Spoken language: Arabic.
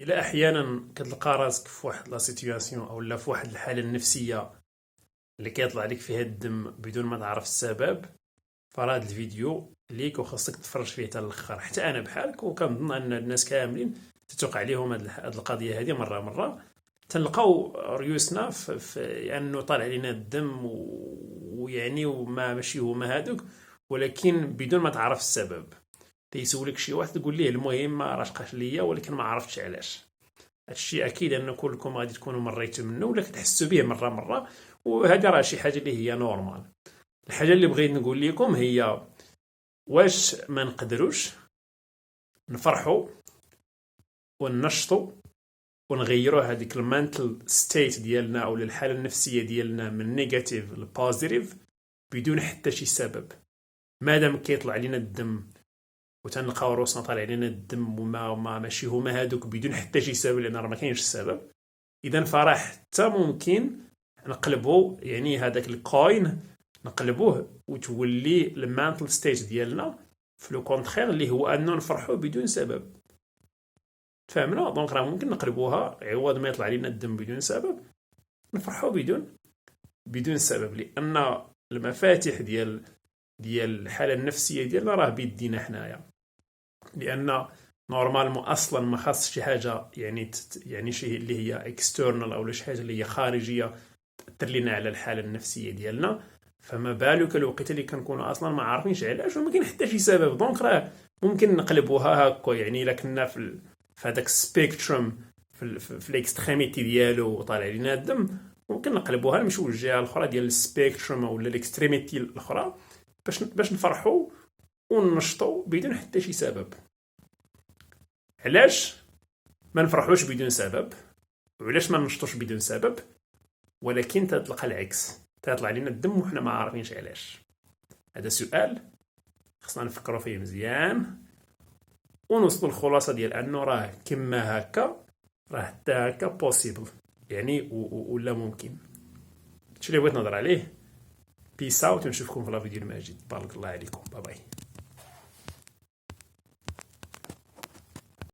إلا أحيانا كتلقى راسك في واحد لا سيتوياسيون أو لا في واحد الحالة النفسية اللي كيطلع لك فيها الدم بدون ما تعرف السبب، فراه هاد الفيديو ليك وخاصك تفرج فيه حتى الاخر. حتى انا بحالك، وكنظن ان الناس كاملين تتوقع عليهم هاد القضيه هذه مره تنلقاو ريوسنا في انه طالع علينا الدم ويعني وما ماشي هما هادوك، ولكن بدون ما تعرف السبب. تيسولك شي واحد تقول ليه المهم راه شقاش ليا ولكن ما عرفتش علاش. هادشي اكيد ان كلكم غادي تكونوا مريتوا منه ولا كتحسوا به مره، وهذا راه شي حاجه اللي هي نورمال. الحاجه اللي بغيت نقول لكم هي واش ما نقدروش نفرحوا وننشطوا ونغيروا هذيك المانتل ستيت ديالنا او الحاله النفسيه ديالنا من نيجاتيف لبوزيتيف بدون حتى شي سبب. مادام كيطلع علينا الدم وتنلقاو روسنا طالع علينا الدم وما ماشي هما هادوك بدون حتى شي سبب، لان راه ما كاينش السبب، اذا فراه حتى ممكن نقلبوا يعني هذاك الكوين نقلبوه وتولي المانتل ستيت ديالنا في لو كونتخير اللي هو انه نفرحوا بدون سبب. تفهمنا؟ دونك راه ممكن نقلبوها، عوض ما يطلع لنا الدم بدون سبب نفرحوا بدون سبب، لان المفاتيح ديال الحاله النفسيه ديالنا راه بيدينا حنايا. لان نورمالمون اصلا ما خاص شي حاجه يعني شي اللي هي اكسترنال او شي حاجه اللي هي خارجيه تاثر لنا على الحاله النفسيه ديالنا، فما بالك الوقت اللي كنكونوا اصلا ما عارفينش علاش وما كاين حتى شي سبب. دونك راه ممكن نقلبوها هكا، يعني الا كنا في هذاك السبيكتروم في الاكستريميتي ديالو طالع لنا الدم، ممكن نقلبوها نمشيو للجهه الاخرى ديال السبيكتروم ولا الاكستريميتي الاخرى باش نفرحوا وننشطوا بدون حتى شي سبب. علاش ما نفرحوش بدون سبب وعلاش ما ننشطوش بدون سبب؟ ولكن تتلقى العكس، تطلع لنا الدم وحنا ما عارفينش علاش. هذا سؤال خصنا نفكروا فيه مزيان ونوصلوا الخلاصه ديال انه راه كما هكا راه حتى هكا بوسيبل، يعني ولا ممكن. هادشي اللي بغيت نهضر عليه. بيس اوت ونشوفكم في لا فيديو المجيد. بارك الله عليكم. باي باي.